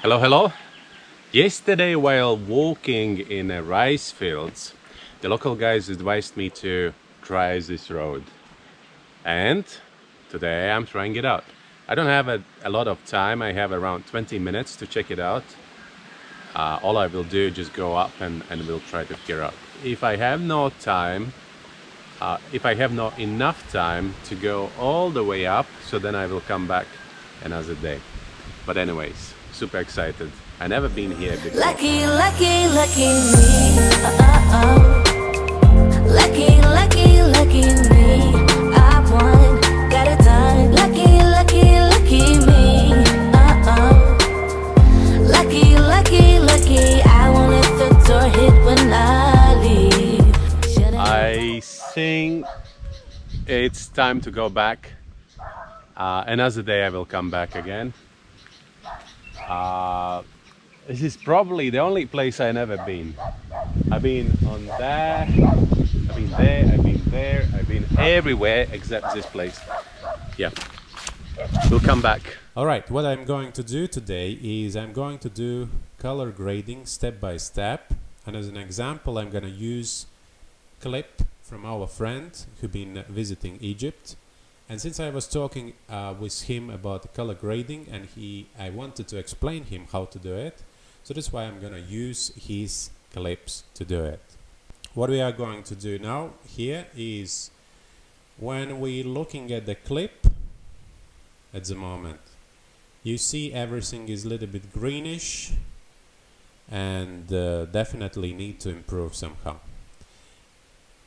Hello, hello. Yesterday, while walking in a rice fields, the local guys advised me to try this road, and today I'm trying it out. I don't have a lot of time. I have around 20 minutes to check it out. All I will do is just go up and we'll try to figure out. If I have no time, if I have not enough time to go all the way up, so then I will come back another day. But anyways, super excited. I never been here before. Lucky, lucky, lucky me. Lucky, lucky, lucky me. I won, got it done. Lucky, lucky, lucky me. Lucky, lucky, lucky. I won't let the door hit when I leave. I think it's time to go back. Another day I will come back again. This is probably the only place I never been. I've been on there, I've been there, I've been there, I've been everywhere except this place. Yeah, we'll come back. Alright, what I'm going to do today is I'm going to do color grading step by step, and as an example I'm going to use clip from our friend who been visiting Egypt. And since I was talking with him about the color grading and I wanted to explain him how to do it, so that's why I'm gonna use his clips to do it. What we are going to do now here is when we're looking at the clip at the moment, you see everything is a little bit greenish and definitely need to improve somehow.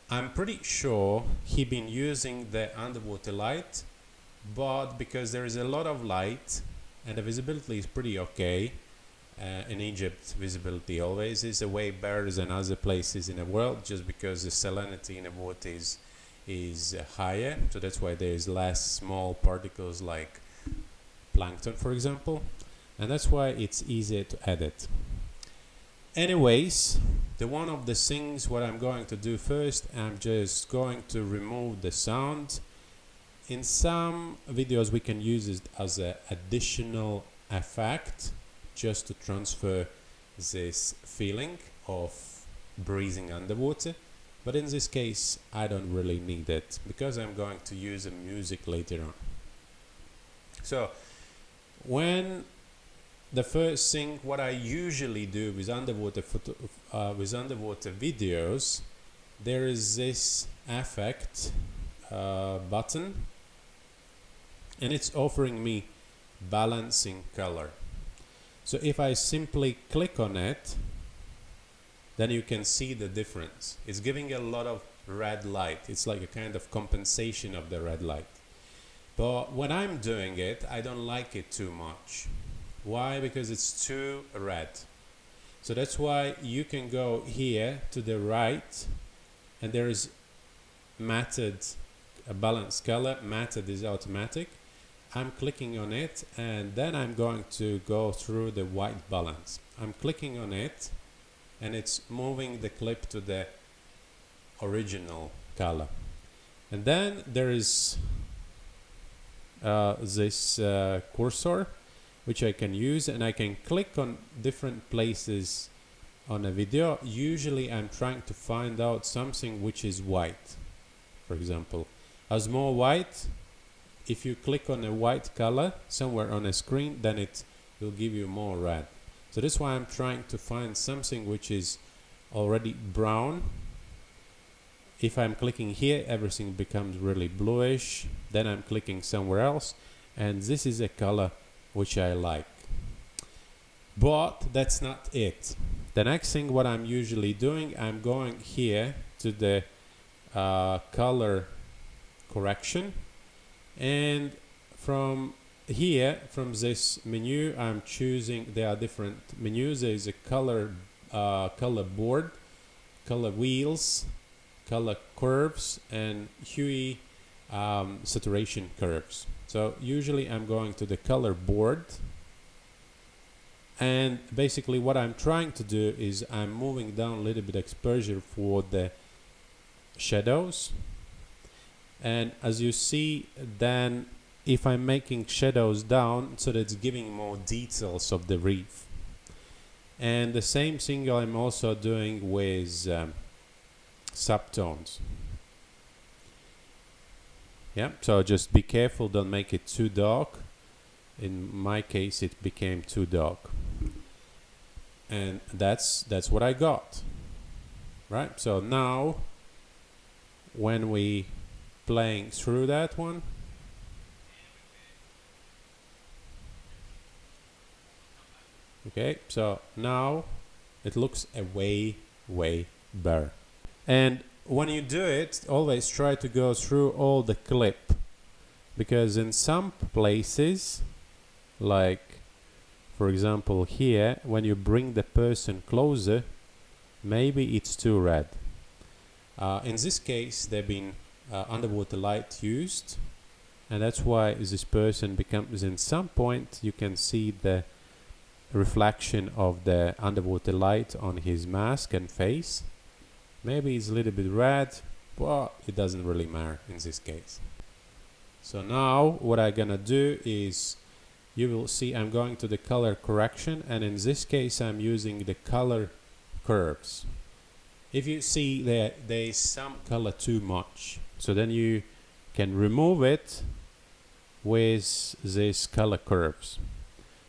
I'm pretty sure he been using the underwater light, but because there is a lot of light and the visibility is pretty okay, in Egypt visibility always is way better than other places in the world, just because the salinity in the water is higher, so that's why there is less small particles like plankton, for example, and that's why it's easier to edit. Anyways, one of the things what I'm going to do first, I'm just going to remove the sound. In some videos we can use it as an additional effect just to transfer this feeling of breathing underwater, but in this case I don't really need it because I'm going to use the music later on. So when the first thing what I usually do with underwater videos, there is this effect button, and it's offering me balancing color. So if I simply click on it, then you can see the difference. It's giving a lot of red light. It's like a kind of compensation of the red light. But when I'm doing it, I don't like it too much. Why? Because it's too red. So that's why you can go here to the right, and there is matted, a balanced color. Matted is automatic. I'm clicking on it, and then I'm going to go through the white balance. I'm clicking on it, and it's moving the clip to the original color. And then there is this cursor, which I can use, and I can click on different places on a video. Usually I'm trying to find out something which is white. For example, as more white, if you click on a white color somewhere on a screen, then it will give you more red. So that's why I'm trying to find something which is already brown. If I'm clicking here, everything becomes really bluish. Then I'm clicking somewhere else, and this is a color which I like. But that's not it. The next thing what I'm usually doing, I'm going here to the color correction, and from here, from this menu, I'm choosing, there are different menus. There is a color board, color wheels, color curves, and hue saturation curves. So usually I'm going to the color board, and basically what I'm trying to do is I'm moving down a little bit exposure for the shadows, and as you see, then if I'm making shadows down, so that it's giving more details of the reef. And the same thing I'm also doing with subtones. Yeah, so just be careful, don't make it too dark. In my case, it became too dark. And that's what I got. Right, so now when we playing through that one, okay, so now it looks a way better. And when you do it, always try to go through all the clip, because in some places, like for example here, when you bring the person closer, maybe it's too red. In this case, there've been underwater light used, and that's why this person becomes, in some point you can see the reflection of the underwater light on his mask and face. Maybe it's a little bit red, but it doesn't really matter in this case. So now what I'm gonna do is, you will see I'm going to the color correction, and in this case I'm using the color curves. If you see that there is some color too much, so then you can remove it with these color curves.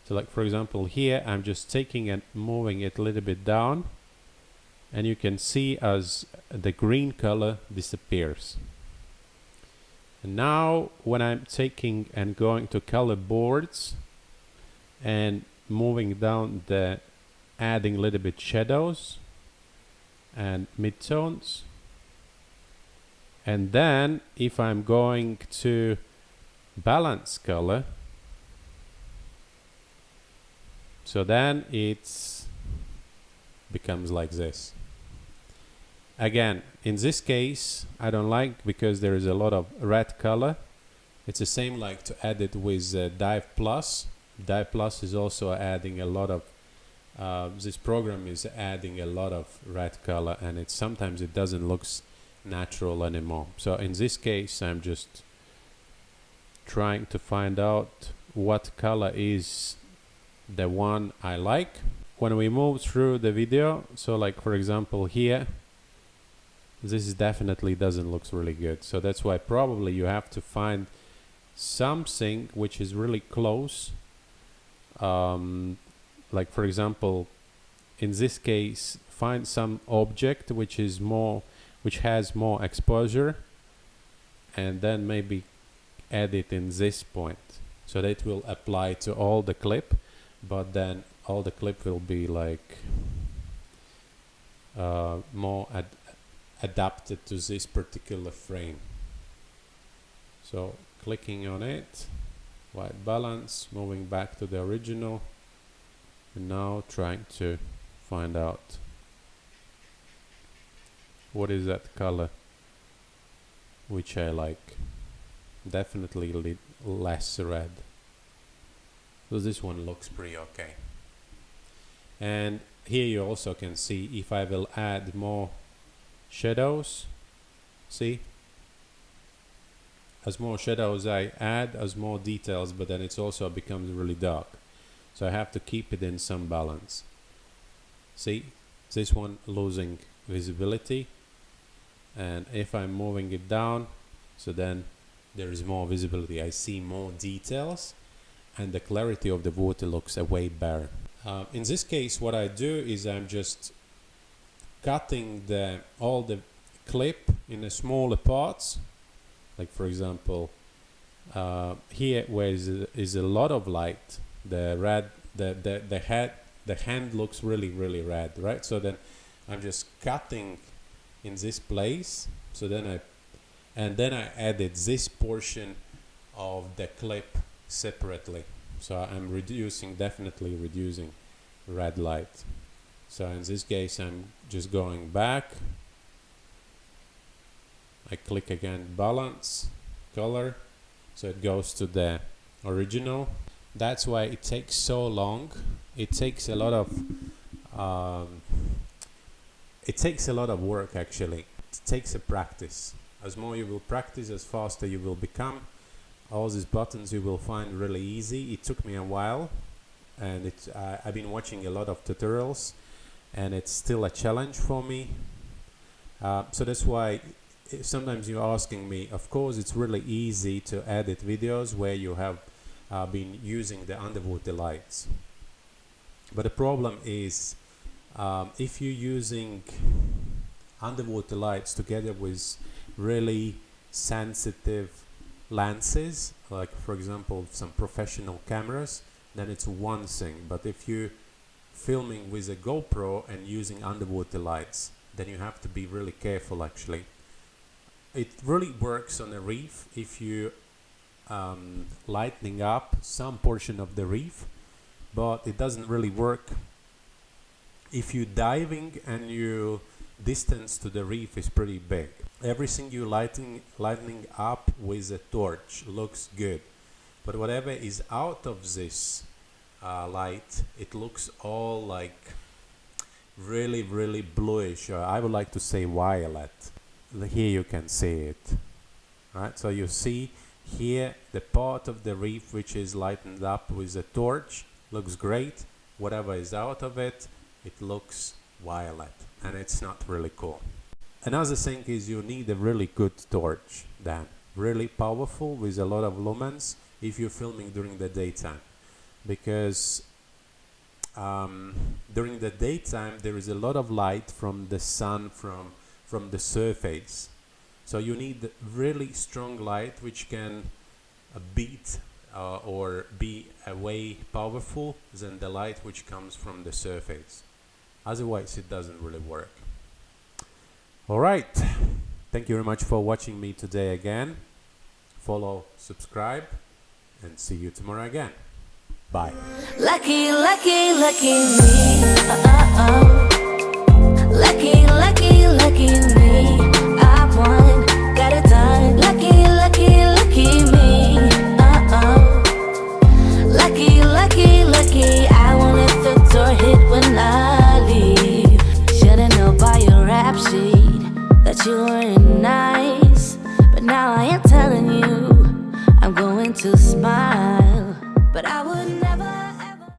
So like for example here, I'm just taking and moving it a little bit down, and you can see as the green color disappears. And now when I'm taking and going to color boards and moving down the, adding a little bit shadows and midtones, and then if I'm going to balance color, so then it's becomes like this. Again, in this case I don't like, because there is a lot of red color. It's the same like to add it with Dive Plus. Dive Plus is also adding a lot of this program is adding a lot of red color, and it sometimes it doesn't look natural anymore. So in this case I'm just trying to find out what color is the one I like. When we move through the video, so like for example here, this is definitely doesn't look really good. So that's why probably you have to find something which is really close. Like for example, in this case, find some object which is more, which has more exposure, and then maybe add it in this point, so that will apply to all the clip, but then all the clip will be like more adapted to this particular frame. So clicking on it, white balance, moving back to the original, and now trying to find out what is that color which I like. Definitely less red. So this one looks pretty okay. And here you also can see if I will add more shadows, see, as more shadows I add, as more details, but then it also becomes really dark, so I have to keep it in some balance. See, this one losing visibility, and if I'm moving it down, so then there is more visibility, I see more details, and the clarity of the water looks way better. In this case what I do is I'm just cutting all the clip in a smaller parts. Like for example, here where is a lot of light, the red, the hand looks really red, right? So then I'm just cutting in this place. So then I added this portion of the clip separately. So I'm definitely reducing red light. So in this case I'm just going back, I click again balance, color, so it goes to the original. That's why it takes so long. It takes a lot of work actually. It takes a practice. As more you will practice, as faster you will become. All these buttons you will find really easy. It took me a while, and I've been watching a lot of tutorials, and it's still a challenge for me. So that's why sometimes you're asking me, of course it's really easy to edit videos where you have been using the underwater lights. But the problem is, if you're using underwater lights together with really sensitive lenses, like for example some professional cameras, then it's one thing. But if you're filming with a GoPro and using underwater lights, then you have to be really careful actually. It really works on a reef if you lightening up some portion of the reef, but it doesn't really work if you're diving and your distance to the reef is pretty big. Everything you lightening up with a torch looks good, but whatever is out of this light, it looks all like really bluish, or I would like to say violet. Here you can see it, right? So you see here the part of the reef which is lightened up with a torch looks great. Whatever is out of it, it looks violet, and it's not really cool. Another thing is you need a really good torch, then really powerful with a lot of lumens if you're filming during the daytime, because during the daytime there is a lot of light from the sun, from the surface, so you need really strong light which can beat or be way powerful than the light which comes from the surface. Otherwise it doesn't really work. Alright, thank you very much for watching me today again. Follow, subscribe, and see you tomorrow again. Bye. Lucky, lucky, lucky me. Lucky, lucky, lucky me. I won, got it done. Lucky, lucky, lucky me. Lucky, lucky, lucky. I won't let the door hit when I leave. Should've known by your rap sheet that you weren't nice, but now I am telling you I'm going to smile. But I